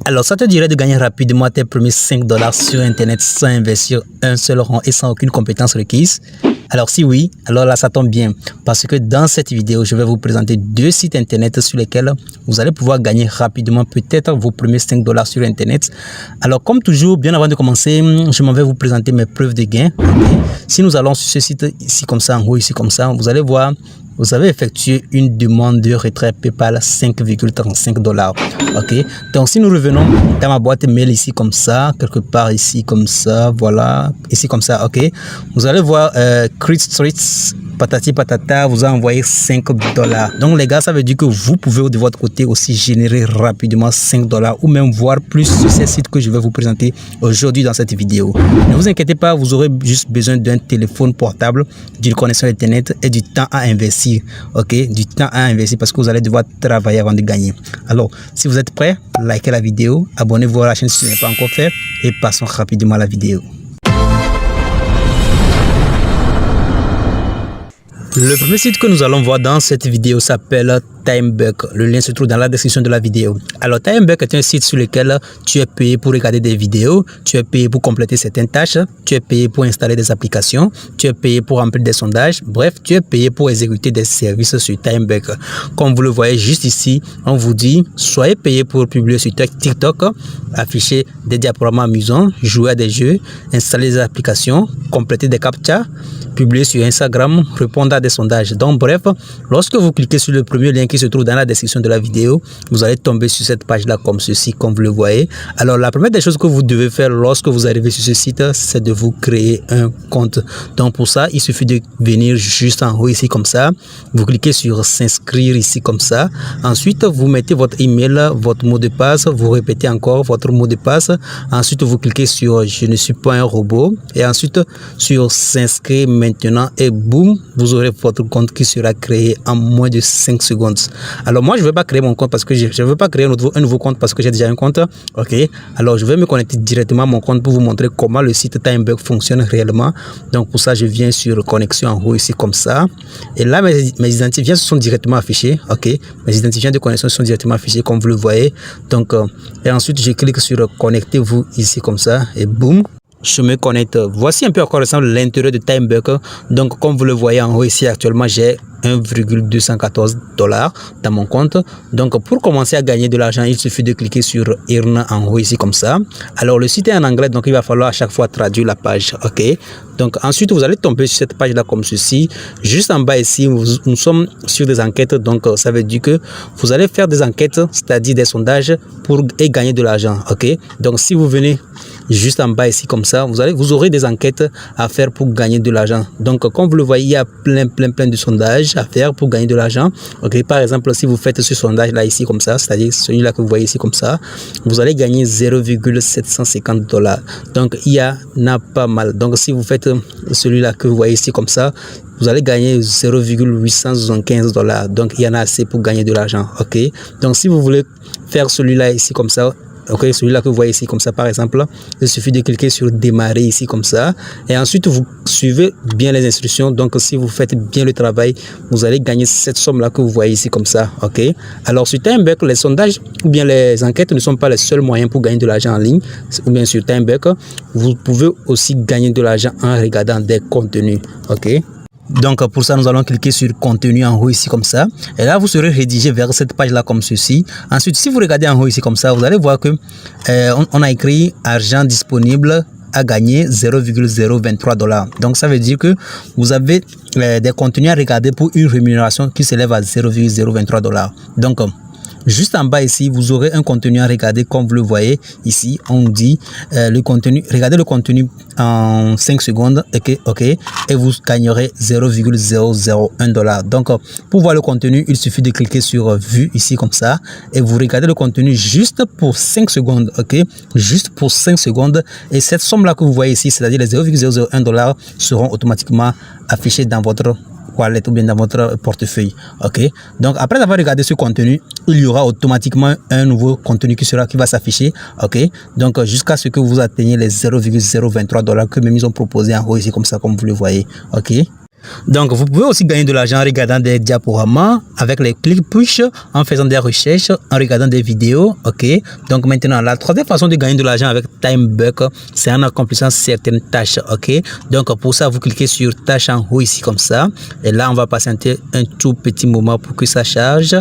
Alors, ça te dirait de gagner rapidement tes premiers $5 sur Internet sans investir un seul rond et sans aucune compétence requise? Alors, si oui, alors là, ça tombe bien parce que dans cette vidéo, je vais vous présenter 2 sites Internet sur lesquels vous allez pouvoir gagner rapidement peut-être vos premiers $5 sur Internet. Alors, comme toujours, bien avant de commencer, je m'en vais vous présenter mes preuves de gain. Si nous allons sur ce site ici comme ça, en haut ici comme ça, vous allez voir, vous avez effectué une demande de retrait PayPal 5,35 $. Ok, donc si nous revenons dans ma boîte mail ici comme ça, quelque part ici comme ça, voilà, ici comme ça, ok, vous allez voir Creed Streets, patati patata, vous a envoyé $5. Donc les gars, ça veut dire que vous pouvez de votre côté aussi générer rapidement $5 ou même voir plus sur ces sites que je vais vous présenter aujourd'hui dans cette vidéo. Ne vous inquiétez pas, vous aurez juste besoin d'un téléphone portable, d'une connexion Internet et du temps à investir. Ok, du temps à investir parce que vous allez devoir travailler avant de gagner. Alors, si vous êtes prêts, likez la vidéo, abonnez-vous à la chaîne si ce n'est pas encore fait et passons rapidement à la vidéo. Le premier site que nous allons voir dans cette vidéo s'appelle TimeBuck. Le lien se trouve dans la description de la vidéo. Alors, TimeBuck est un site sur lequel tu es payé pour regarder des vidéos, tu es payé pour compléter certaines tâches, tu es payé pour installer des applications, tu es payé pour remplir des sondages, bref, tu es payé pour exécuter des services sur TimeBuck. Comme vous le voyez juste ici, on vous dit, soyez payé pour publier sur TikTok, afficher des diaporamas amusants, jouer à des jeux, installer des applications, compléter des captchas, publier sur Instagram, répondre à des sondages. Donc bref, lorsque vous cliquez sur le premier lien qui se trouve dans la description de la vidéo, vous allez tomber sur cette page là comme ceci, comme vous le voyez. Alors la première des choses que vous devez faire lorsque vous arrivez sur ce site, c'est de vous créer un compte. Donc pour ça, il suffit de venir juste en haut ici comme ça, vous cliquez sur s'inscrire ici comme ça, ensuite vous mettez votre email, votre mot de passe, vous répétez encore votre mot de passe, ensuite vous cliquez sur je ne suis pas un robot et ensuite sur s'inscrire maintenant et boum, vous aurez votre compte qui sera créé en moins de 5 secondes. Alors moi je ne vais pas créer mon compte parce que je ne veux pas créer un nouveau compte parce que j'ai déjà un compte. Ok, alors je vais me connecter directement à mon compte pour vous montrer comment le site TimeBuck fonctionne réellement. Donc pour ça je viens sur connexion en haut ici comme ça et là mes identifiants sont directement affichés. Ok, mes identifiants de connexion sont directement affichés comme vous le voyez. Donc et ensuite je clique sur connectez-vous ici comme ça et boum, je me connecte. Voici un peu encore l'intérieur de TimeBuck. Donc comme vous le voyez en haut ici, actuellement j'ai $1,214 dans mon compte. Donc pour commencer à gagner de l'argent, il suffit de cliquer sur Earn en haut ici comme ça. Alors le site est en anglais, donc il va falloir à chaque fois traduire la page. Ok, donc ensuite vous allez tomber sur cette page là comme ceci. Juste en bas ici, nous sommes sur des enquêtes. Donc ça veut dire que vous allez faire des enquêtes, c'est-à-dire des sondages pour gagner de l'argent. Ok, donc si vous venez juste en bas ici comme ça, vous aurez des enquêtes à faire pour gagner de l'argent. Donc comme vous le voyez, il y a plein de sondages à faire pour gagner de l'argent. Ok, par exemple si vous faites ce sondage là ici comme ça, c'est-à-dire celui-là que vous voyez ici comme ça, vous allez gagner $0,750. Donc il y en a pas mal. Donc si vous faites celui-là que vous voyez ici comme ça, vous allez gagner $0,875. Donc il y en a assez pour gagner de l'argent. Ok, donc si vous voulez faire celui-là ici comme ça, ok, celui-là que vous voyez ici comme ça par exemple, il suffit de cliquer sur démarrer ici comme ça et ensuite vous suivez bien les instructions. Donc si vous faites bien le travail, vous allez gagner cette somme là que vous voyez ici comme ça. Ok, alors sur TimeBuck, les sondages ou bien les enquêtes ne sont pas les seuls moyens pour gagner de l'argent en ligne. Ou bien sur TimeBuck, vous pouvez aussi gagner de l'argent en regardant des contenus. Ok, donc pour ça nous allons cliquer sur contenu en haut ici comme ça et là vous serez redirigé vers cette page là comme ceci. Ensuite si vous regardez en haut ici comme ça, vous allez voir que on a écrit argent disponible à gagner $0,023. Donc ça veut dire que vous avez des contenus à regarder pour une rémunération qui s'élève à $0,023. Donc juste en bas ici, vous aurez un contenu à regarder comme vous le voyez ici. On dit le contenu, regardez le contenu en 5 secondes, ok, et vous gagnerez $0,001. Donc pour voir le contenu, il suffit de cliquer sur vue ici comme ça et vous regardez le contenu juste pour 5 secondes, ok, juste pour 5 secondes et cette somme là que vous voyez ici, c'est-à-dire les $0,001 seront automatiquement affichés dans votre wallet ou bien dans votre portefeuille. Ok, donc après avoir regardé ce contenu, il y aura automatiquement un nouveau contenu qui va s'afficher. Ok, donc jusqu'à ce que vous atteigniez les $0,023 que même ils ont proposé en haut ici comme ça, comme vous le voyez. Ok, Donc, vous pouvez aussi gagner de l'argent en regardant des diaporamas avec les clics push, en faisant des recherches, en regardant des vidéos. Ok. Donc, maintenant, la troisième façon de gagner de l'argent avec TimeBuck, c'est en accomplissant certaines tâches. Ok. Donc, pour ça, vous cliquez sur tâche en haut ici comme ça. Et là, on va patienter un tout petit moment pour que ça charge.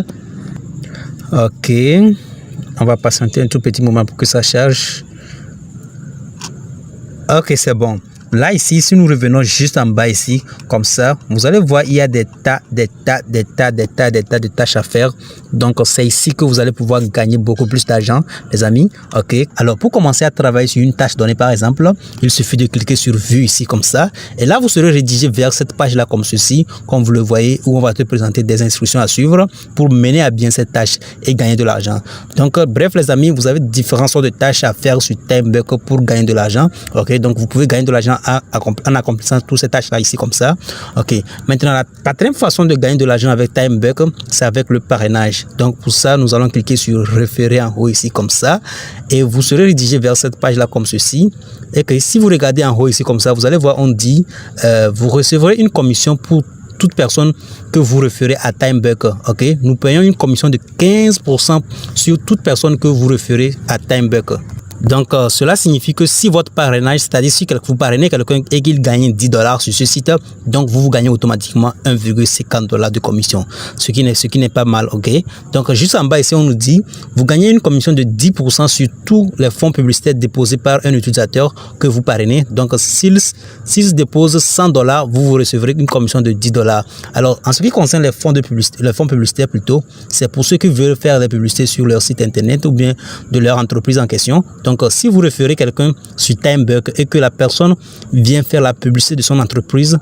Ok. On va patienter un tout petit moment pour que ça charge. Ok, c'est bon. Là, ici, si nous revenons juste en bas ici, comme ça, vous allez voir, il y a des tas de tâches à faire. Donc, c'est ici que vous allez pouvoir gagner beaucoup plus d'argent, les amis. Ok. Alors, pour commencer à travailler sur une tâche donnée, par exemple, il suffit de cliquer sur Vue ici, comme ça. Et là, vous serez redirigé vers cette page-là, comme ceci, comme vous le voyez, où on va te présenter des instructions à suivre pour mener à bien cette tâche et gagner de l'argent. Donc, bref, les amis, vous avez différentes sortes de tâches à faire sur TimeBuck pour gagner de l'argent. Ok. Donc, vous pouvez gagner de l'argent en accomplissant toutes ces tâches là ici comme ça. Ok. Maintenant, la quatrième façon de gagner de l'argent avec TimeBuck, c'est avec le parrainage. Donc pour ça, nous allons cliquer sur référer en haut ici comme ça et vous serez redirigé vers cette page là comme ceci. Et que si vous regardez en haut ici comme ça, vous allez voir, on dit vous recevrez une commission pour toute personne que vous référez à TimeBuck. Ok. Nous payons une commission de 15% sur toute personne que vous référez à TimeBuck. Donc, cela signifie que si votre parrainage, c'est-à-dire si vous parrainez quelqu'un et qu'il gagne $10 sur ce site, donc vous gagnez automatiquement 1,50 $ de commission, ce qui n'est pas mal, ok. Donc, juste en bas ici, on nous dit, vous gagnez une commission de 10% sur tous les fonds publicitaires déposés par un utilisateur que vous parrainez. Donc, s'il dépose $100, vous recevrez une commission de $10. Alors, en ce qui concerne les fonds publicitaires plutôt, c'est pour ceux qui veulent faire des publicités sur leur site internet ou bien de leur entreprise en question. Donc, si vous référez quelqu'un sur TimeBuck et que la personne vient faire la publicité de son entreprise,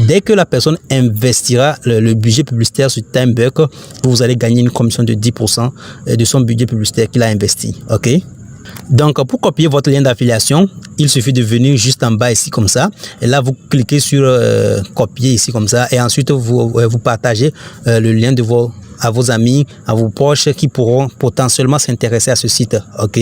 dès que la personne investira le budget publicitaire sur TimeBuck, vous allez gagner une commission de 10% de son budget publicitaire qu'il a investi. Ok. Donc, pour copier votre lien d'affiliation, il suffit de venir juste en bas ici comme ça. Et là, vous cliquez sur copier ici comme ça. Et ensuite, vous partagez le lien à vos amis, à vos proches qui pourront potentiellement s'intéresser à ce site. Ok.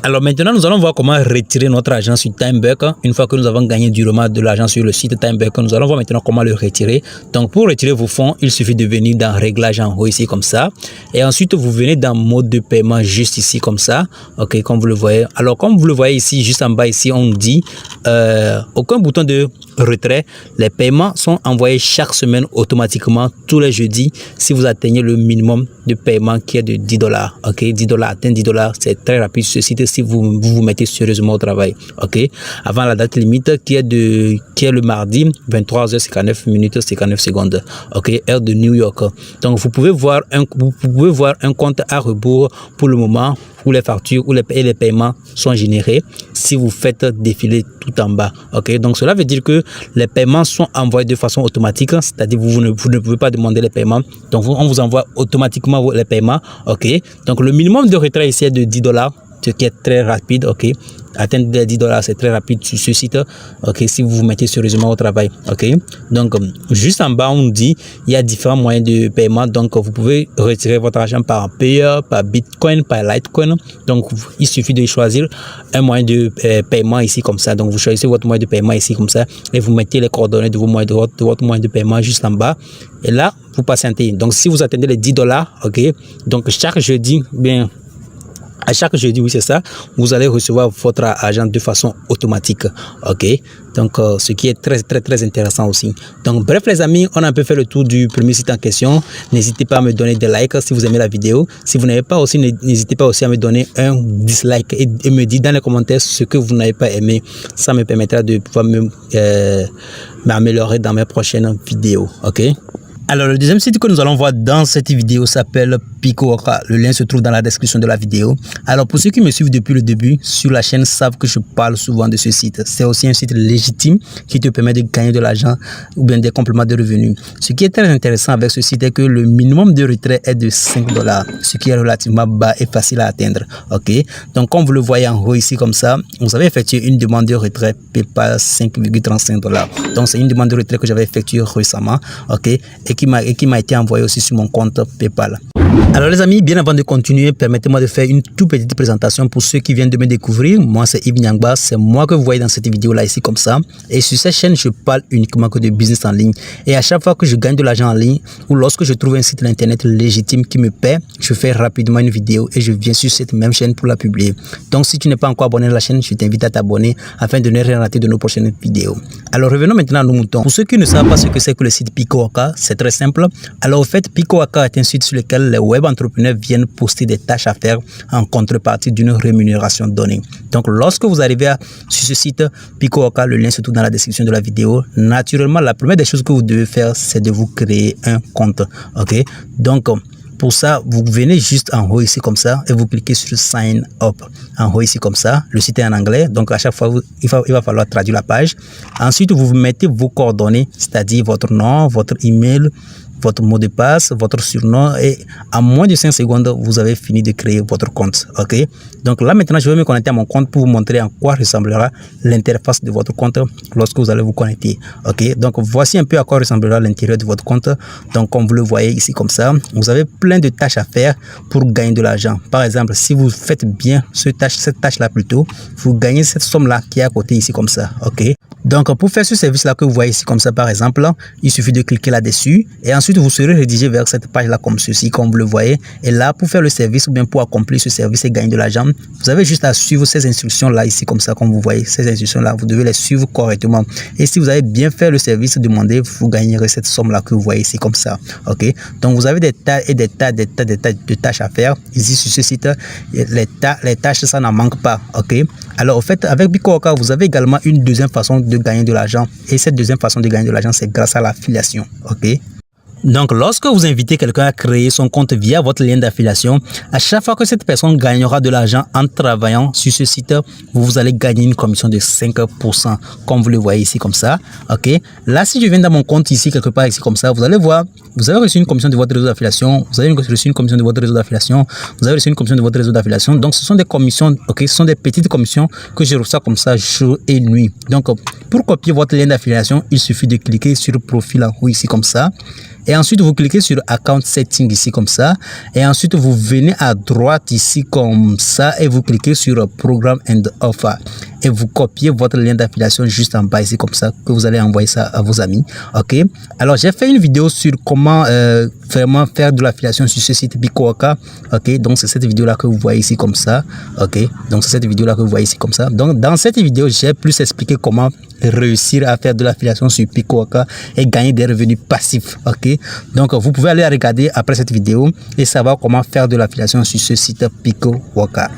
Alors maintenant, nous allons voir comment retirer notre argent sur TimeBuck. Une fois que nous avons gagné durement de l'argent sur le site TimeBuck, nous allons voir maintenant comment le retirer. Donc pour retirer vos fonds, il suffit de venir dans Réglages en haut ici comme ça. Et ensuite, vous venez dans Mode de paiement juste ici comme ça. Ok, comme vous le voyez. Alors comme vous le voyez ici, juste en bas ici, on dit aucun bouton de retrait. Les paiements sont envoyés chaque semaine automatiquement tous les jeudis si vous atteignez le minimum de paiement qui est de $10. Ok, $10, atteindre $10, c'est très rapide sur ce site si vous mettez sérieusement au travail. Ok, avant la date limite qui est le mardi 23h59 59 secondes. Ok, heure de New York. Donc vous pouvez voir un compte à rebours pour le moment où les factures et les paiements sont générés si vous faites défiler tout en bas. Ok, donc cela veut dire que les paiements sont envoyés de façon automatique, c'est-à-dire vous ne pouvez pas demander les paiements, donc on vous envoie automatiquement les paiements. Ok, donc le minimum de retrait ici est de $10, ce qui est très rapide. Ok, atteindre les $10, c'est très rapide sur ce site. Ok, si vous vous mettez sérieusement au travail. Ok, donc juste en bas on dit il y a différents moyens de paiement. Donc vous pouvez retirer votre argent par Payer, par Bitcoin, par Litecoin. Donc il suffit de choisir un moyen de paiement ici comme ça. Donc vous choisissez votre moyen de paiement ici comme ça et vous mettez les coordonnées de votre moyen de paiement juste en bas. Et là vous patientez. Donc si vous attendez les $10, ok, donc chaque jeudi, bien à chaque jeudi, oui c'est ça, vous allez recevoir votre argent de façon automatique. Ok, donc ce qui est très intéressant aussi. Donc bref les amis, on a un peu fait le tour du premier site en question. N'hésitez pas à me donner des likes si vous aimez la vidéo. Si vous n'avez pas aussi, n'hésitez pas aussi à me donner un dislike et me dire dans les commentaires ce que vous n'avez pas aimé. Ça me permettra de pouvoir m'améliorer dans mes prochaines vidéos. Ok. Alors, le deuxième site que nous allons voir dans cette vidéo s'appelle Picora. Le lien se trouve dans la description de la vidéo. Alors, pour ceux qui me suivent depuis le début sur la chaîne savent que je parle souvent de ce site. C'est aussi un site légitime qui te permet de gagner de l'argent ou bien des compléments de revenus. Ce qui est très intéressant avec ce site est que le minimum de retrait est de $5, ce qui est relativement bas et facile à atteindre. Ok, donc comme vous le voyez en haut ici comme ça, vous avez effectué une demande de retrait PayPal $5,35. Donc, c'est une demande de retrait que j'avais effectuée récemment. Ok, et qui m'a été envoyé aussi sur mon compte PayPal. Alors les amis, bien avant de continuer, permettez-moi de faire une toute petite présentation pour ceux qui viennent de me découvrir. Moi c'est Yves Nyangba, c'est moi que vous voyez dans cette vidéo là ici comme ça. Et sur cette chaîne, je parle uniquement que de business en ligne. Et à chaque fois que je gagne de l'argent en ligne ou lorsque je trouve un site internet légitime qui me paie, je fais rapidement une vidéo et je viens sur cette même chaîne pour la publier. Donc si tu n'es pas encore abonné à la chaîne, je t'invite à t'abonner afin de ne rien rater de nos prochaines vidéos. Alors revenons maintenant à nos moutons. Pour ceux qui ne savent pas ce que c'est que le site PicoWaka, c'est très simple. Alors au fait, PicoWaka est un site sur lequel les web entrepreneurs viennent poster des tâches à faire en contrepartie d'une rémunération donnée. Donc lorsque vous arrivez sur ce site PicoWaka, le lien se trouve dans la description de la vidéo. Naturellement, la première des choses que vous devez faire, c'est de vous créer un compte. Ok, donc pour ça, vous venez juste en haut ici comme ça et vous cliquez sur Sign Up. En haut ici comme ça, le site est en anglais, donc à chaque fois, il va falloir traduire la page. Ensuite, vous mettez vos coordonnées, c'est-à-dire votre nom, votre email, votre mot de passe, votre surnom, et en moins de 5 secondes, vous avez fini de créer votre compte. Ok, donc là maintenant, je vais me connecter à mon compte pour vous montrer en quoi ressemblera l'interface de votre compte lorsque vous allez vous connecter. Ok, donc voici un peu à quoi ressemblera l'intérieur de votre compte. Donc comme vous le voyez ici comme ça, vous avez plein de tâches à faire pour gagner de l'argent. Par exemple, si vous faites bien cette tâche là plutôt, vous gagnez cette somme là qui est à côté ici comme ça. Ok, donc pour faire ce service là que vous voyez ici comme ça par exemple, il suffit de cliquer là-dessus et ensuite vous serez redirigé vers cette page là comme ceci, comme vous le voyez. Et là, pour faire le service ou bien pour accomplir ce service et gagner de l'argent, vous avez juste à suivre ces instructions là ici comme ça, comme vous voyez. Ces instructions là, vous devez les suivre correctement. Et si vous avez bien fait le service demandé, vous gagnerez cette somme là que vous voyez ici comme ça. Ok, donc vous avez des tas et des tas de tâches à faire ici sur ce site. Les tâches, ça n'en manque pas. Ok, alors au fait, avec PicoWaka, vous avez également une deuxième façon de gagner de l'argent. Et cette deuxième façon de gagner de l'argent, c'est grâce à l'affiliation. Ok, donc, lorsque vous invitez quelqu'un à créer son compte via votre lien d'affiliation, à chaque fois que cette personne gagnera de l'argent en travaillant sur ce site, vous allez gagner une commission de 5%, comme vous le voyez ici comme ça. Ok, là, si je viens dans mon compte ici, quelque part ici comme ça, vous allez voir, vous avez reçu une commission de votre réseau d'affiliation, vous avez reçu une commission de votre réseau d'affiliation, vous avez reçu une commission de votre réseau d'affiliation. Donc, ce sont des commissions, ok, ce sont des petites commissions que je reçois comme ça jour et nuit. Donc, pour copier votre lien d'affiliation, il suffit de cliquer sur profil en haut ici comme ça. Et ensuite, vous cliquez sur Account Setting ici comme ça. Et ensuite, vous venez à droite ici comme ça et vous cliquez sur Programme and Offer. Et vous copiez votre lien d'affiliation juste en bas ici comme ça, que vous allez envoyer ça à vos amis. Ok, alors j'ai fait une vidéo sur comment vraiment faire de l'affiliation sur ce site PicoWaka. Ok, donc c'est cette vidéo là que vous voyez ici comme ça. Ok, donc c'est cette vidéo là que vous voyez ici comme ça. Donc dans cette vidéo, j'ai plus expliqué comment réussir à faire de l'affiliation sur PicoWaka et gagner des revenus passifs. Ok, donc vous pouvez aller regarder après cette vidéo et savoir comment faire de l'affiliation sur ce site PicoWaka.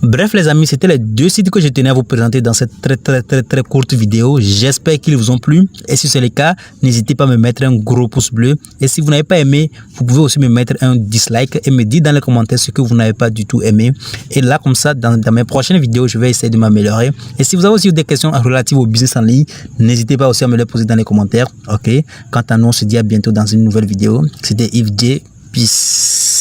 Bref les amis, c'était les deux sites que je tenais à vous présenter dans cette très courte vidéo. J'espère qu'ils vous ont plu et si c'est le cas, n'hésitez pas à me mettre un gros pouce bleu et si vous n'avez pas aimé, vous pouvez aussi me mettre un dislike et me dire dans les commentaires ce que vous n'avez pas du tout aimé. Et là comme ça, dans mes prochaines vidéos, je vais essayer de m'améliorer. Et si vous avez aussi des questions relatives au business en ligne, n'hésitez pas aussi à me les poser dans les commentaires. Ok, quant à nous, on se dit à bientôt dans une nouvelle vidéo. C'était Yves J. Peace.